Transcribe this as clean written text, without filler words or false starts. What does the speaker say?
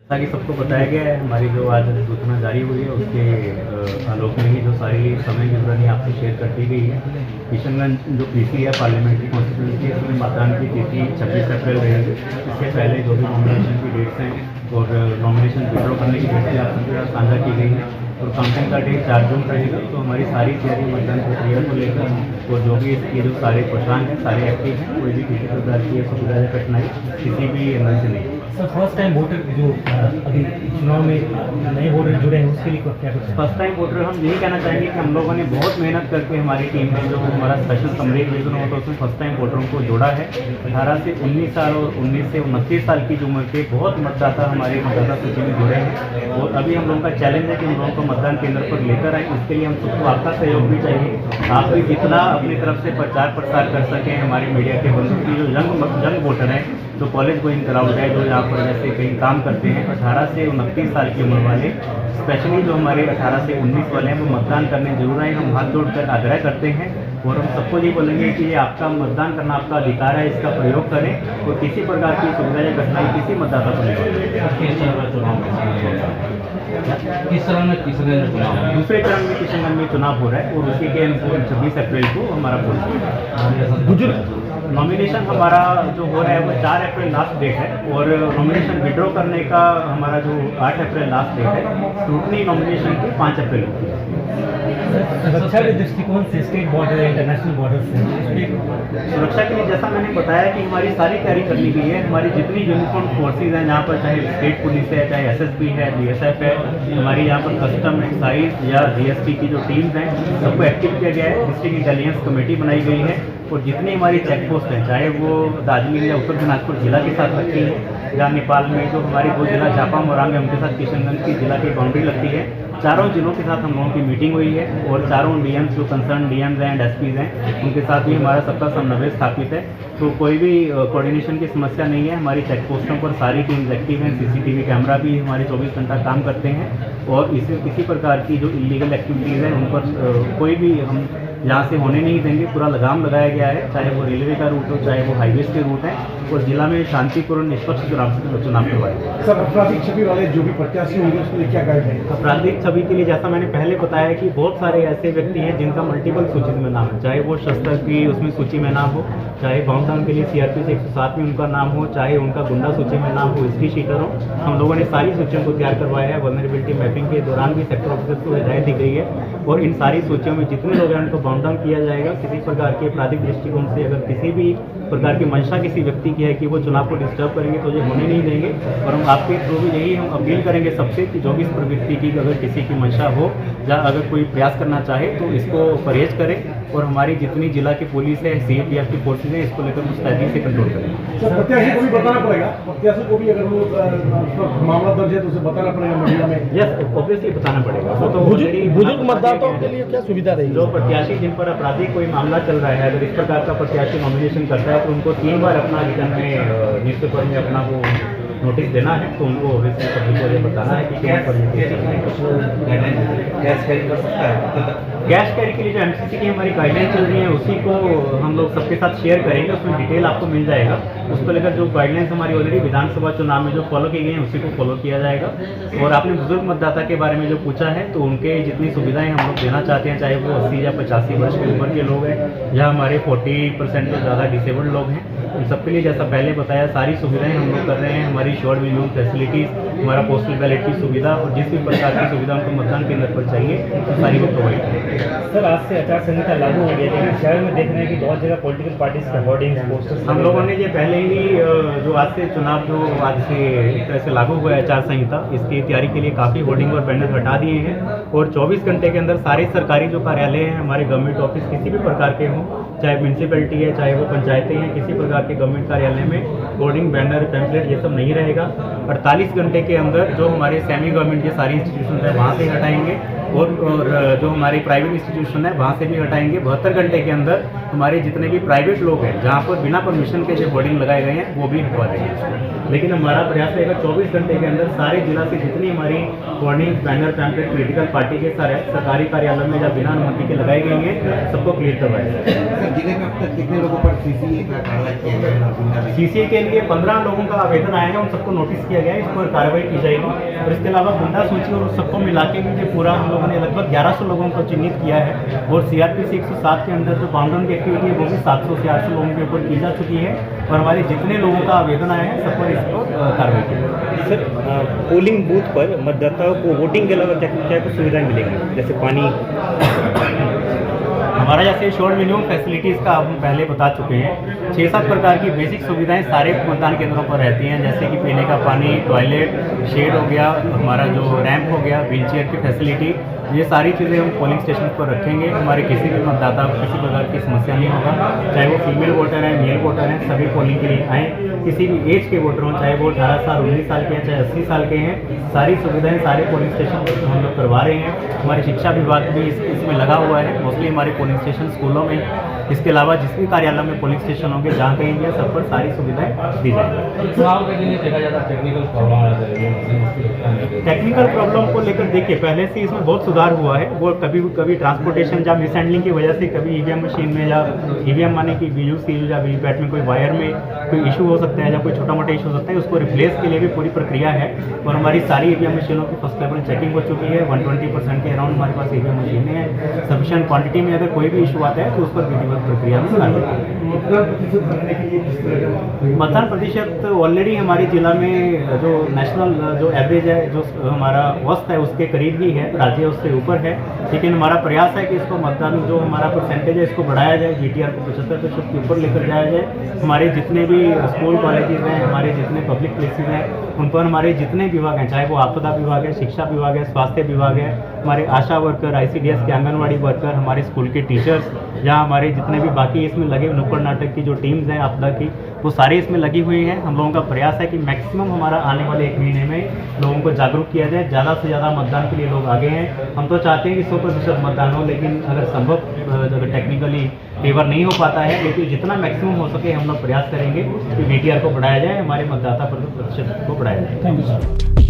जैसा कि सबको बताया गया है, हमारी जो आज सूचना जारी हुई है उसके आलोक में ही जो सारी समय विवरणी आपसे शेयर कर दी गई है। किशनगंज जो पीसी है पार्लियामेंट्री कॉन्स्टिट्यूंसी है, उसमें मतदान की तिथि 26 अप्रैल रहेगी। इसके पहले जो भी नॉमिनेशन की डेट्स हैं और नॉमिनेशन विड्रॉ करने की डेट्स आप सबके साथ साझा की गई हैं और काउंटिंग का डेट 4 जून रहेगा। तो हमारी सारी तैयारी मतदान प्रक्रिया को लेकर और जो भी इसके जो सारे प्रश्न हैं सारे एक्टिव हैं, कोई भी किसी प्रकार की सुविधा या कठिनाई किसी भी एमएलसी नहीं है। सर फर्स्ट टाइम वोटर जो अभी चुनाव में नए वोटर जुड़े हैं उसके लिए क्या कुछ है? फर्स्ट टाइम वोटर हम यही कहना चाहेंगे कि हम लोगों ने बहुत मेहनत करके हमारी टीम ने जो हमारा स्पेशल समरी डिवीजन होता है उसमें फर्स्ट टाइम वोटरों को जोड़ा है। 18 से 19 साल और 19 से 29 साल की उम्र के बहुत मतदाता हमारे मतदाता सूची में जुड़े हैं और अभी हम लोगों का चैलेंज है कि हम लोगों को मतदान केंद्र पर लेकर आए। इसके लिए हम सबको आपका सहयोग भी चाहिए। आप भी जितना अपनी तरफ से प्रचार प्रसार कर सकें हमारी मीडिया के बंधु की जो यंग वोटर हैं, जो कॉलेज गोइंग क्राउड है, जो यहाँ पर जैसे कहीं काम करते हैं 18 से 29 साल की उम्र वाले, स्पेशली जो हमारे 18 से 19 वाले हैं वो मतदान करने जरूर आए। हम हाथ जोड़कर आग्रह करते हैं और हम सबको ये बोलेंगे कि ये आपका मतदान करना आपका अधिकार है, इसका प्रयोग करें और किसी प्रकार की सुविधा या कठिनाई किसी मतदाता को नहीं दूसरे चरण में किशनगंज में चुनाव हो रहा है और उसी के अनुकूल 26 अप्रैल को हमारा वोट नॉमिनेशन हमारा जो हो रहा है वो 4 अप्रैल लास्ट डेट है और नॉमिनेशन विड्रॉ करने का हमारा जो 8 अप्रैल लास्ट डेट है। स्क्रूटनी नॉमिनेशन की 5 अप्रैल होती है। सुरक्षा के दृष्टिकोण से स्टेट बॉर्डर इंटरनेशनल बॉर्डर से सुरक्षा के लिए जैसा मैंने बताया कि हमारी सारी तैयारी कर ली गई है। हमारी जितनी यूनिफॉर्म फोर्सेज हैं यहाँ पर, चाहे स्टेट पुलिस है, चाहे एसएसबी है, बीएसएफ है, हमारी यहाँ पर कस्टम एक्साइज या जीएसटी की जो टीम्स हैं सबको एक्टिव किया गया है। डिस्ट्रिक्ट इंटेलिजेंस कमेटी बनाई गई है और जितनी हमारी चेक पोस्ट हैं, चाहे वो दार्जिलिंग या उत्तर दिनाजपुर जिला के साथ लगती है या नेपाल में जो हमारी दो जिला झापा मोरांग है उनके साथ किशनगंज की जिला की बाउंड्री लगती है, चारों जिलों के साथ हम लोगों की मीटिंग हुई है और चारों डीएम्स जो कंसर्न डीएम्स हैं एंड एसपीज हैं उनके साथ भी हमारा सबका समन्वय स्थापित है। तो कोई भी कोऑर्डिनेशन की समस्या नहीं है। हमारी चेक पोस्टों पर सारी टीम्स एक्टिव हैं, सीसीटीवी कैमरा भी हमारे 24 घंटा काम करते हैं और इसमें किसी प्रकार की जो इलीगल एक्टिविटीज़ हैं उन पर कोई भी हम यहाँ से होने नहीं देंगे। पूरा लगाम लगाया गया है, चाहे वो रेलवे का रूट हो चाहे वो हाईवेज के रूट हैं और जिला में शांतिपूर्ण निष्पक्ष चुनाव करवाए। सर आपराधिक छवि वाले जो भी प्रत्याशी होंगे उसके लिए क्या गाइडलाइन? आपराधिक छवि के लिए जैसा मैंने पहले बताया कि बहुत सारे ऐसे व्यक्ति हैं जिनका मल्टीपल सूची में नाम है, चाहे वो शस्त्र की उसमें सूची में नाम हो, चाहे बाउंड डाउन के लिए सीआरपीसी 107 में उनका नाम हो, चाहे उनका गुंडा सूची में नाम हो, हिस्ट्री शीटर हो। हम लोगों ने सारी सूचियों को तैयार करवाया है। वल्नरेबिलिटी मैपिंग के दौरान भी सेक्टर ऑफिसर को हिदायत दी गई है और इन सारी सूचियों में जितने लोग हैं उनको बाउंड डाउन किया जाएगा। किसी प्रकार के आपराधिक दृष्टिकोण से अगर किसी भी प्रकार की मंशा किसी व्यक्ति की है कि वो चुनाव को डिस्टर्ब करेंगे तो ये होने नहीं देंगे और हम आपके थ्रू भी यही हम अपील करेंगे सबसे कि जो भी इस प्रवृत्ति की अगर किसी की मंशा हो या अगर कोई प्रयास करना चाहे तो इसको परहेज करें और हमारी जितनी जिला की पुलिस है, सीएपीएफ की फोर्सेज है, इसको लेकर मुस्तैदी से कंट्रोल करें। सर प्रत्याशी को भी बताना पड़ेगा, प्रत्याशी को भी अगर वो मामला दर्ज है तो उसे बताना पड़ेगा मीडिया में। यस, ऑब्वियसली बताना पड़ेगा। वो तो बुजुर्ग मतदाताओं के लिए क्या सुविधा रहेगी? जो प्रत्याशी जिन पर आपराधिक कोई मामला चल रहा है, अगर इस प्रकार का प्रत्याशी नॉमिनेशन करता है तो उनको 3 बार अपना रिटर्न में न्यूज़पेपर में अपना वो नोटिस देना है, तो उनको ऑब्वियसली पब्लिक को ये बताना है कि क्यों पर गैस कैरी कर सकता है। गैस कैरी के लिए जो एमसीसी की हमारी गाइडलाइन चल रही है उसी को हम लोग सबके साथ शेयर करेंगे, उसमें डिटेल आपको मिल जाएगा। उसको लेकर जो गाइडलाइंस हमारी ऑलरेडी विधानसभा चुनाव में जो फॉलो की गई हैं उसी को फॉलो किया जाएगा। और आपने बुजुर्ग मतदाता के बारे में जो पूछा है तो उनके जितनी सुविधाएं हम लोग देना चाहते हैं, चाहे वो 80 या 85 वर्ष की उम्र के लोग हैं या हमारे 40% से ज़्यादा डिसेबल्ड लोग हैं, उन सबके लिए जैसा पहले बताया सारी सुविधाएं हम लोग कर रहे हैं। हमारी शॉर्ट मिनिमम फैसिलिटीज़, हमारा पोस्टल बैलेट की सुविधा और जिस भी प्रकार की सुविधा उनको मतदान केंद्र पर चाहिए तो सारी को प्रोवाइड करेंगे। सर आज से आचार संहिता लागू हो गई, लेकिन शहर में देख रहे हैं कि बहुत जगह पॉलिटिकल पार्टीज के होर्डिंग्स, पोस्टर्स हम लोगों ने ये पहले ही जो आज से चुनाव जो आज से एक तरह से लागू हुआ है आचार संहिता, इसकी तैयारी के लिए काफ़ी होर्डिंग और बैनर हटा दिए हैं और 24 घंटे के अंदर सारे सरकारी जो कार्यालय हैं, हमारे गवर्नमेंट ऑफिस किसी भी प्रकार के हों, चाहे म्यूनसिपैलिटी है चाहे वो पंचायतें हैं, किसी प्रकार के गवर्नमेंट कार्यालय में होर्डिंग, बैनर, पैम्पलेट ये सब नहीं रहेगा। 48 घंटे के अंदर जो हमारे सेमी गवर्नमेंट के सारी इंस्टीट्यूशन है वहाँ से हटाएंगे और जो हमारे प्राइवेट इंस्टीट्यूशन है वहाँ से भी हटाएंगे। 72 घंटे के अंदर हमारे जितने भी प्राइवेट लोग हैं जहाँ पर बिना परमिशन के जो होर्डिंग लगाए गए हैं वो भी हटवा देंगे। लेकिन हमारा प्रयास रहेगा 24 घंटे के अंदर सारे जिला से जितनी हमारी hoarding, banner, pamphlet political party के सारे सरकारी कार्यालयों में या बिना अनुमति के लगाई गई हैं सबको क्लियर करवाया जाए। सर जिले में अब तक कितने लोगों पर सीसीए का कार्रवाई किया गया है? सीसीए के लिए 15 लोगों का आवेदन आया है, उन सबको नोटिस किया गया है, इस पर कार्रवाई की जाएगी। और इसके अलावा गुंडा सूची और उस सबको मिला के भी पूरा हम लोगों ने लगभग 1100 लोगों को चिन्हित किया है। और सीआरपीसी 107 के अंदर जो बाउंड्री की एक्टिविटी है वो भी 700 से 800 लोगों के ऊपर की जा चुकी है। और हमारे जितने लोगों का आवेदन आया है सब पर इस पर कार्रवाई की जाएगी। सर पोलिंग बूथ पर मतदाताओं को वोटिंग के अलावा क्या कुछ सुविधाएं मिलेंगी, जैसे पानी? हमारा जैसे शोर्ट मिनिमम फैसिलिटीज़ का हम पहले बता चुके हैं। 6-7 प्रकार की बेसिक सुविधाएं सारे मतदान केंद्रों पर रहती हैं, जैसे कि पीने का पानी, टॉयलेट, शेड हो गया, हमारा जो रैंप हो गया, व्हीलचेयर की फैसिलिटी, ये सारी चीज़ें हम पोलिंग स्टेशन पर रखेंगे। हमारे किसी भी मतदाता को किसी प्रकार की समस्या नहीं होगा, चाहे वो फीमेल वोटर हैं, मेल वोटर हैं, सभी पोलिंग के लिए आएँ। किसी भी एज के वोटर हों, चाहे वो 18 साल 19 साल के हैं, चाहे 80 साल के हैं, सारी सुविधाएं सारे पोलिंग स्टेशन पर हम लोग करवा रहे हैं। हमारे शिक्षा विभाग भी इसमें लगा हुआ है, मोस्टली हमारे पोलिंग स्टेशन स्कूलों में। इसके अलावा जिस भी कार्यालय में पोलिंग स्टेशन होंगे जहाँ कहीं भी सब पर सारी सुविधाएं दी जाएंगी। चुनाव के दिन देखा जाता है टेक्निकल प्रॉब्लम आ जाता है। टेक्निकल प्रॉब्लम को लेकर देखिए पहले से इसमें बहुत सुधार हुआ है। वो कभी ट्रांसपोर्टेशन या मिस हैंडलिंग की वजह से कभी ईवीएम मशीन में या ईवीएम माने कि वीयूसी या वीवीपैट में कोई वायर में कोई इशू हो सकता है या कोई छोटा मोटा इशू हो सकता है, उसको रिप्लेस के लिए भी पूरी प्रक्रिया है। और हमारी सारी ईवीएम मशीनों की फर्स्ट लेवल चेकिंग हो चुकी है। 120% के अराउंड हमारे पास ईवीएम मशीनें हैं। सफिशिएंट क्वांटिटी में अगर कोई भी इशू आता है तो उस पर विधिवत प्रक्रिया में कार्रवाई मतदान प्रतिशत ऑलरेडी हमारे जिला में जो नेशनल जो एवरेज है, जो हमारा औसत है उसके करीब ही है, राज्य उससे ऊपर है। लेकिन हमारा प्रयास है कि इसको मतदान जो हमारा परसेंटेज है इसको बढ़ाया जाए, जीटीआर को 75% के ऊपर लेकर जाया जाए। हमारे जितने भी स्कूल कॉलेजेस हैं, हमारे जितने पब्लिक प्लेसेस हैं, उन पर हमारे जितने विभाग हैं, चाहे वो आपदा विभाग है, शिक्षा विभाग है, स्वास्थ्य विभाग है, हमारे आशा वर्कर, आईसीडीएस के आंगनवाड़ी वर्कर, हमारे स्कूल के टीचर्स या हमारे जितने भी बाकी इसमें लगे नुक्कड़ नाटक की जो टीम्स हैं आपदा की, वो सारे इसमें लगी हुई हैं। हम लोगों का प्रयास है कि मैक्सिमम हमारा आने वाले 1 महीने में लोगों को जागरूक किया जाए। ज़्यादा से ज़्यादा मतदान के लिए लोग आगे हैं। हम तो चाहते हैं कि 100% मतदान हो, लेकिन अगर संभव अगर टेक्निकली फेवर नहीं हो पाता है, लेकिन जितना मैक्सिमम हो सके हम लोग प्रयास करेंगे कि वीटीआर को बढ़ाया जाए, हमारे मतदाता प्रतिशत को बढ़ाया जाए। Thank you sir.